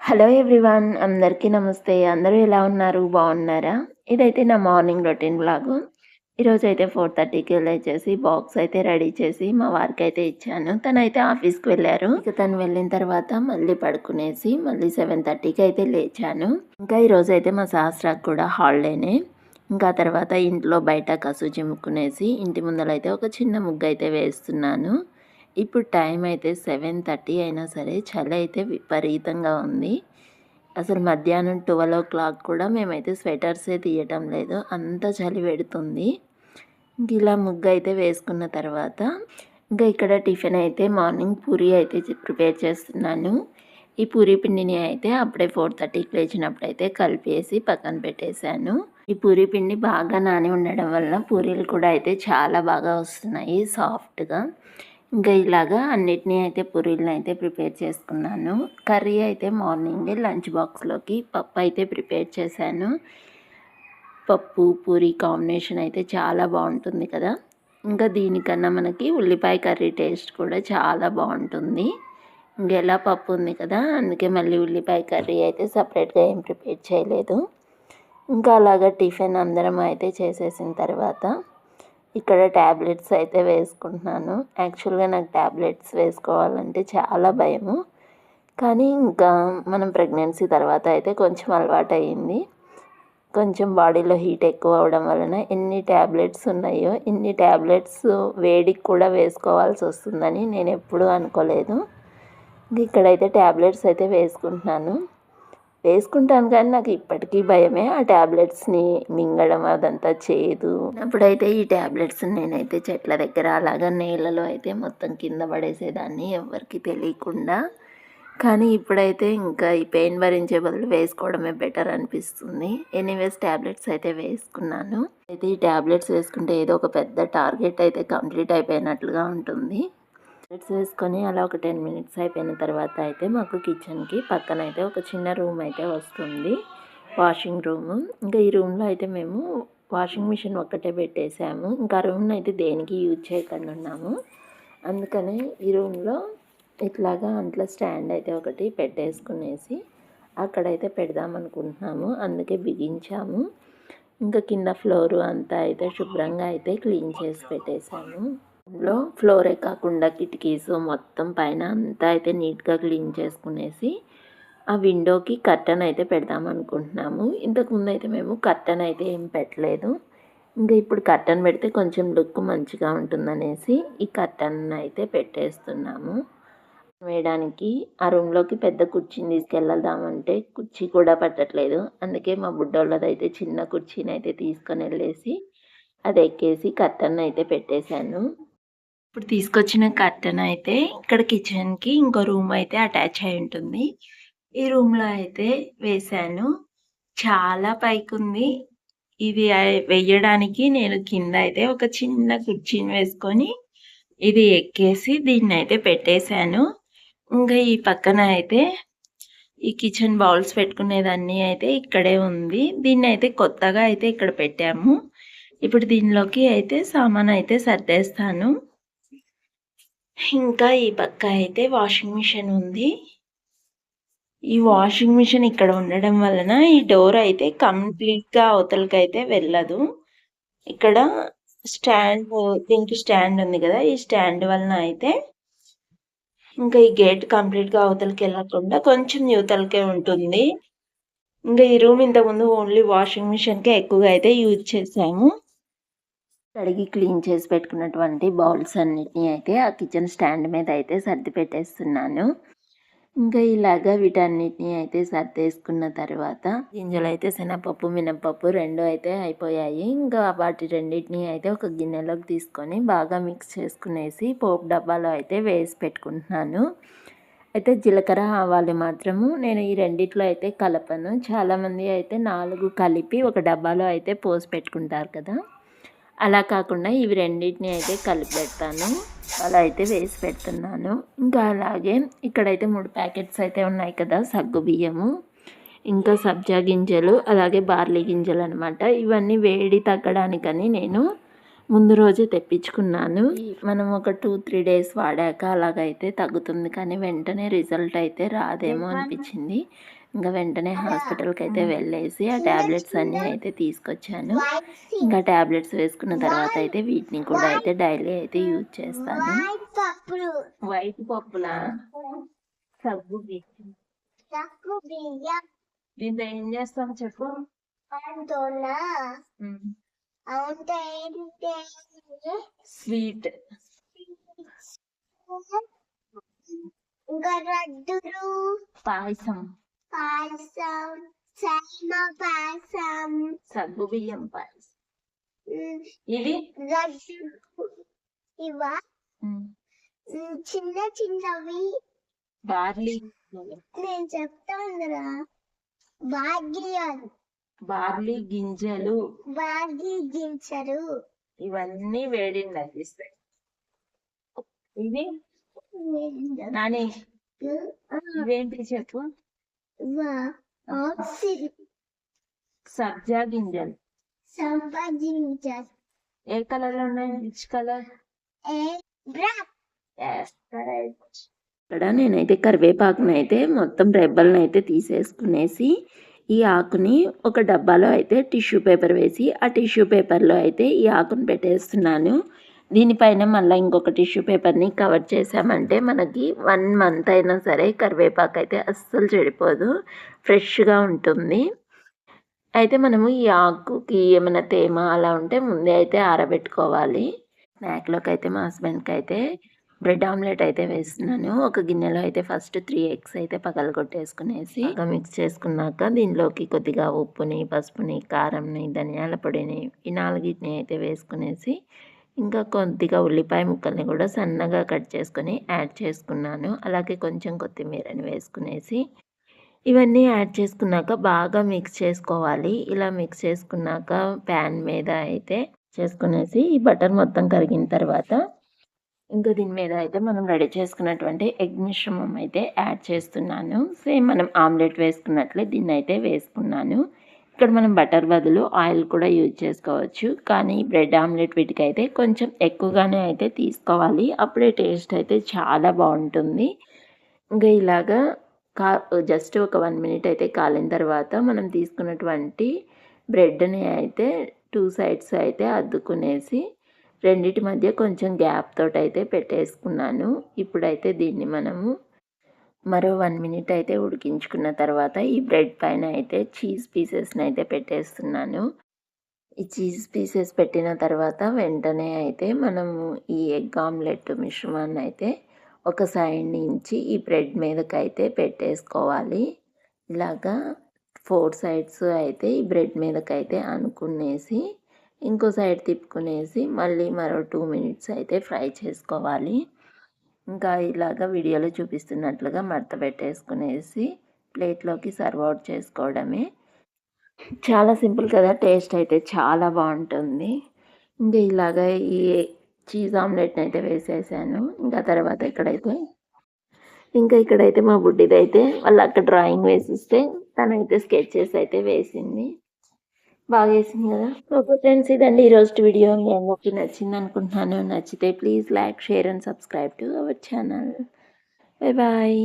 Hello everyone, అందరికీ నమస్తే. అందరూ ఎలా ఉన్నారు? బాగున్నారా? ఇదైతే నా మార్నింగ్ రొటీన్ వ్లాగు. ఈరోజైతే 4:30కి లేచేసి బాక్స్ అయితే రెడీ చేసి మా వారికైతే ఇచ్చాను. తనైతే ఆఫీస్కి వెళ్ళారు. ఇక తను వెళ్ళిన తర్వాత మళ్ళీ పడుకునేసి మళ్ళీ 7:30కి అయితే లేచాను. ఇంకా ఈరోజైతే మా సహస్రాకు కూడా హాలిడేనే. ఇంకా తర్వాత ఇంట్లో బయట కసు చిమ్ముకునేసి ఇంటి ముందలైతే ఒక చిన్న ముగ్గు అయితే వేస్తున్నాను. ఇప్పుడు టైం అయితే 7:30 అయినా సరే చలి అయితే విపరీతంగా ఉంది. అసలు మధ్యాహ్నం 12 కూడా మేమైతే స్వెటర్సే తీయటం లేదు, అంత చలి పెడుతుంది. ఇంక ఇలా ముగ్గు అయితే వేసుకున్న తర్వాత ఇంకా ఇక్కడ టిఫిన్ అయితే మార్నింగ్ పూరి అయితే ప్రిపేర్ చేస్తున్నాను. ఈ పూరి పిండిని అయితే అప్పుడే 4:30కి లేచినప్పుడు అయితే కలిపేసి పక్కన పెట్టేశాను. ఈ పూరి పిండి బాగా నాని ఉండడం వల్ల పూరీలు కూడా అయితే చాలా బాగా వస్తున్నాయి సాఫ్ట్గా. ఇంకా ఇలాగా అన్నిటినీ అయితే పూరీలను అయితే ప్రిపేర్ చేసుకున్నాను. కర్రీ అయితే మార్నింగే లంచ్ బాక్స్లోకి పప్పు అయితే ప్రిపేర్ చేశాను. పప్పు పూరి కాంబినేషన్ అయితే చాలా బాగుంటుంది కదా. ఇంకా దీనికన్నా మనకి ఉల్లిపాయ కర్రీ టేస్ట్ కూడా చాలా బాగుంటుంది. ఇంకెలా పప్పు ఉంది కదా, అందుకే మళ్ళీ ఉల్లిపాయ కర్రీ అయితే సపరేట్గా ఏం ప్రిపేర్ చేయలేదు. ఇంకా అలాగా టిఫిన్ అందరం అయితే చేసేసిన తర్వాత ఇక్కడ ట్యాబ్లెట్స్ అయితే వేసుకుంటున్నాను. యాక్చువల్గా నాకు ట్యాబ్లెట్స్ వేసుకోవాలంటే చాలా భయము, కానీ ఇంకా మనం ప్రెగ్నెన్సీ తర్వాత అయితే కొంచెం అలవాటు అయ్యింది. కొంచెం బాడీలో హీట్ ఎక్కువ అవడం వలన ఎన్ని ట్యాబ్లెట్స్ ఉన్నాయో ఇన్ని ట్యాబ్లెట్స్ వేడికి కూడా వేసుకోవాల్సి వస్తుందని నేను ఎప్పుడూ అనుకోలేదు. ఇక్కడైతే ట్యాబ్లెట్స్ అయితే వేసుకుంటాను కానీ నాకు ఇప్పటికీ భయమే ఆ ట్యాబ్లెట్స్ని మింగడం, అదంతా చేయదు. అప్పుడైతే ఈ ట్యాబ్లెట్స్ నేనైతే చెట్ల దగ్గర అలాగా నేలలో అయితే మొత్తం కింద పడేసేదాన్ని ఎవరికి తెలియకుండా. కానీ ఇప్పుడైతే ఇంకా ఈ పెయిన్ భరించే బదులు వేసుకోవడమే బెటర్ అనిపిస్తుంది. ఎనీవేస్ ట్యాబ్లెట్స్ అయితే వేసుకున్నాను. అయితే ఈ ట్యాబ్లెట్స్ వేసుకుంటే ఏదో ఒక పెద్ద టార్గెట్ అయితే కంప్లీట్ అయిపోయినట్లుగా ఉంటుంది. ట్యాబ్లెట్స్ వేసుకొని అలా ఒక 10 మినిట్స్ అయిపోయిన తర్వాత అయితే మాకు కిచెన్కి పక్కన అయితే ఒక చిన్న రూమ్ అయితే వస్తుంది, వాషింగ్ రూమ్. ఇంకా ఈ రూమ్లో అయితే మేము వాషింగ్ మిషన్ ఒక్కటే పెట్టేసాము. ఇంకా రూమ్ని అయితే దేనికి యూజ్ చేయకుండా ఉన్నాము. అందుకని ఈ రూమ్లో ఇట్లాగా అంట్లో స్టాండ్ అయితే ఒకటి పెట్టేసుకునేసి అక్కడైతే పెడదాం అనుకుంటున్నాము. అందుకే బిగించాము. ఇంకా కింద ఫ్లోరు అంతా అయితే శుభ్రంగా అయితే క్లీన్ చేసి పెట్టేశాము. లో ఫ్లోరే కాకుండా కిటికీస్ మొత్తం పైన అంతా అయితే నీట్గా క్లీన్ చేసుకునేసి ఆ విండోకి కర్టన్ అయితే పెడదాం అనుకుంటున్నాము. ఇంతకుముందు అయితే మేము కర్టన్ అయితే ఏం పెట్టలేదు. ఇంకా ఇప్పుడు కర్టన్ పెడితే కొంచెం లుక్ మంచిగా ఉంటుందనేసి ఈ కర్టన్ అయితే పెట్టేస్తున్నాము. వేయడానికి ఆ రూమ్లోకి పెద్ద కుర్చీని తీసుకెళ్దామంటే కుర్చీ కూడా పట్టట్లేదు. అందుకే మా బుడ్డోళ్ళదైతే చిన్న కుర్చీని అయితే తీసుకొని వెళ్ళేసి అది ఎక్కేసి కర్టన్ అయితే పెట్టేశాను. ఇప్పుడు తీసుకొచ్చిన కర్టన్ అయితే ఇక్కడ కిచెన్కి ఇంకో రూమ్ అయితే అటాచ్ అయి ఉంటుంది. ఈ రూమ్లో అయితే వేశాను. చాలా పైకి ఉంది. ఇది వేయడానికి నేను కింద అయితే ఒక చిన్న కుర్చీని వేసుకొని ఇది ఎక్కేసి దీన్ని అయితే పెట్టేశాను. ఇంకా ఈ పక్కన అయితే ఈ కిచెన్ బౌల్స్ పెట్టుకునేదాన్ని అయితే ఇక్కడే ఉంది. దీన్ని అయితే కొత్తగా అయితే ఇక్కడ పెట్టాము. ఇప్పుడు దీనిలోకి అయితే సామాన్ అయితే సర్దేస్తాను. ఇంకా ఈ పక్క అయితే వాషింగ్ మిషన్ ఉంది. ఈ వాషింగ్ మిషన్ ఇక్కడ ఉండడం వలన ఈ డోర్ అయితే కంప్లీట్గా అవతలకైతే వెళ్ళదు. ఇక్కడ స్టాండ్, దీనికి స్టాండ్ ఉంది కదా, ఈ స్టాండ్ వలన అయితే ఇంకా ఈ గేట్ కంప్లీట్గా అవతలకి వెళ్ళకుండా కొంచెం యువతలకే ఉంటుంది. ఇంకా ఈ రూమ్ ఇంతకుముందు ఓన్లీ వాషింగ్ మిషన్కే ఎక్కువగా అయితే యూజ్ చేసాము. కడిగి క్లీన్ చేసి పెట్టుకున్నటువంటి బౌల్స్ అన్నిటినీ అయితే ఆ కిచెన్ స్టాండ్ మీద అయితే సర్ది పెట్టేస్తున్నాను. ఇంకా ఇలాగా వీటన్నిటిని అయితే సర్దేసుకున్న తర్వాత గింజలు అయితే శనగపప్పు మినపప్పు రెండు అయితే అయిపోయాయి. ఇంకా వాటి రెండింటిని అయితే ఒక గిన్నెలోకి తీసుకొని బాగా మిక్స్ చేసుకునేసి పోపు డబ్బాలో అయితే వేసి పెట్టుకుంటున్నాను. అయితే జీలకర్ర ఆవాలు మాత్రము నేను ఈ రెండిట్లో అయితే కలపను. చాలామంది అయితే 4 కలిపి ఒక డబ్బాలో అయితే పోసి పెట్టుకుంటారు కదా, అలా కాకుండా ఇవి రెండింటిని అయితే కలిపి పెడతాను. అలా అయితే వేసి పెడుతున్నాను. ఇంకా అలాగే ఇక్కడైతే 3 ప్యాకెట్స్ అయితే ఉన్నాయి కదా, సగ్గు బియ్యము, ఇంకా సబ్జా గింజలు, అలాగే బార్లీ గింజలు అనమాట. ఇవన్నీ వేడి తగ్గడానికని నేను ముందు రోజే తెప్పించుకున్నాను. మనం ఒక 2-3 డేస్ వాడాక అలాగైతే తగ్గుతుంది, కానీ వెంటనే రిజల్ట్ అయితే రాదేమో అనిపించింది. ఇంకా వెంటనే హాస్పిటల్కి అయితే వెళ్ళేసి ఆ ట్యాబ్లెట్స్ అన్నీ అయితే తీసుకొచ్చాను. ఇంకా ట్యాబ్లెట్స్ వేసుకున్న తర్వాత అయితే వీటిని కూడా అయితే డైలీ అయితే యూజ్ చేస్తాను. వైట్ పప్పులా సగ్గు దీంతో ఏం చేస్తాం చెప్పు. స్వీట్ పాయసం సగ్గు బియ్యం పాయసం. ఇది చిన్న చిన్నవి బార్లీ నేను చెప్తాను బార్లీ గింజలు ఇవన్నీ వేడిని తగ్గిస్తాయి. ఇది నాని ఇవేంటి చెప్పు. సబ్జా గింజలు ఏ కలర్ లో ఉన్నాయి? Rich colour. ఇక్కడ నేనైతే కరివేపాకుని అయితే మొత్తం రెబ్బలను అయితే తీసేసుకునేసి ఈ ఆకుని ఒక డబ్బాలో అయితే టిష్యూ పేపర్ వేసి ఆ టిష్యూ పేపర్లో అయితే ఈ ఆకుని పెట్టేస్తున్నాను. దీనిపైన మళ్ళీ ఇంకొక టిష్యూ పేపర్ని కవర్ చేసామంటే మనకి 1 మంత్ అయినా సరే కరివేపాకు అయితే అస్సలు చెడిపోదు, ఫ్రెష్గా ఉంటుంది. అయితే మనము ఈ ఆకుకి ఏమైనా తేమ అలా ఉంటే ముందే అయితే ఆరబెట్టుకోవాలి. స్నాక్లోకి అయితే మా హస్బెండ్కి అయితే బ్రెడ్ ఆమ్లెట్ అయితే వేస్తున్నాను. ఒక గిన్నెలో అయితే ఫస్ట్ 3 ఎగ్స్ అయితే పగలగొట్టేసుకునేసి మిక్స్ చేసుకున్నాక దీనిలోకి కొద్దిగా ఉప్పుని, పసుపుని, కారంని, ధనియాల పొడిని ఈ 4ని అయితే వేసుకునేసి ఇంకా కొద్దిగా ఉల్లిపాయ ముక్కల్ని కూడా సన్నగా కట్ చేసుకొని యాడ్ చేసుకున్నాను. అలాగే కొంచెం కొత్తిమీరని వేసుకునేసి ఇవన్నీ యాడ్ చేసుకున్నాక బాగా మిక్స్ చేసుకోవాలి. ఇలా మిక్స్ చేసుకున్నాక ప్యాన్ మీద అయితే చేసుకునేసి ఈ బటర్ మొత్తం కరిగిన తర్వాత ఇంకా దీని మీద అయితే మనం రెడీ చేసుకున్నటువంటి ఎగ్ మిశ్రమం అయితే యాడ్ చేస్తున్నాను. సేమ్ మనం ఆమ్లెట్ వేసుకున్నట్లే దీన్ని అయితే వేసుకున్నాను. ఇక్కడ మనం బటర్ బదులు ఆయిల్ కూడా యూజ్ చేసుకోవచ్చు, కానీ బ్రెడ్ ఆమ్లెట్ వీటికైతే కొంచెం ఎక్కువగానే అయితే తీసుకోవాలి, అప్పుడే టేస్ట్ అయితే చాలా బాగుంటుంది. ఇంకా ఇలాగా జస్ట్ ఒక 1 మినిట్ అయితే కాలిన తర్వాత మనం తీసుకున్నటువంటి బ్రెడ్ని అయితే 2 సైడ్స్ అయితే అద్దుకునేసి రెండిటి మధ్య కొంచెం గ్యాప్ తోటి అయితే పెట్టేసుకున్నాను. ఇప్పుడైతే దీన్ని మనము మరో 1 మినిట్ అయితే ఉడికించుకున్న తర్వాత ఈ బ్రెడ్ పైన అయితే చీజ్ పీసెస్ని అయితే పెట్టేస్తున్నాను. ఈ చీజ్ పీసెస్ పెట్టిన తర్వాత వెంటనే అయితే మనము ఈ ఎగ్ ఆమ్లెట్ మిశ్రమాన్ని అయితే ఒక సైడ్ నుంచి ఈ బ్రెడ్ మీదకి అయితే పెట్టేసుకోవాలి. ఇలాగా 4 సైడ్స్ అయితే ఈ బ్రెడ్ మీదకైతే అనుకునేసి ఇంకో సైడ్ తిప్పుకునేసి మళ్ళీ మరో 2 మినిట్స్ అయితే ఫ్రై చేసుకోవాలి. ఇంకా ఇలాగ వీడియోలో చూపిస్తున్నట్లుగా మడత పెట్టేసుకునేసి ప్లేట్లోకి సర్వ్ అవుట్ చేసుకోవడమే. చాలా సింపుల్ కదా, టేస్ట్ అయితే చాలా బాగుంటుంది. ఇంకా ఇలాగ ఈ చీజ్ ఆమ్లెట్ని అయితే వేసేసాను. ఇంకా తర్వాత ఇక్కడైతే మా బుడ్డిదైతే వాళ్ళు అక్కడ డ్రాయింగ్ వేసిస్తే తనైతే స్కెచెస్ అయితే వేసింది, బాగా వేసింది కదా. ఓకే ఫ్రెండ్స్, ఇదండి ఈరోజు వీడియో. మీ అందరికీ నచ్చింది అనుకుంటున్నాను. నచ్చితే please like, share and subscribe to our channel. Bye bye.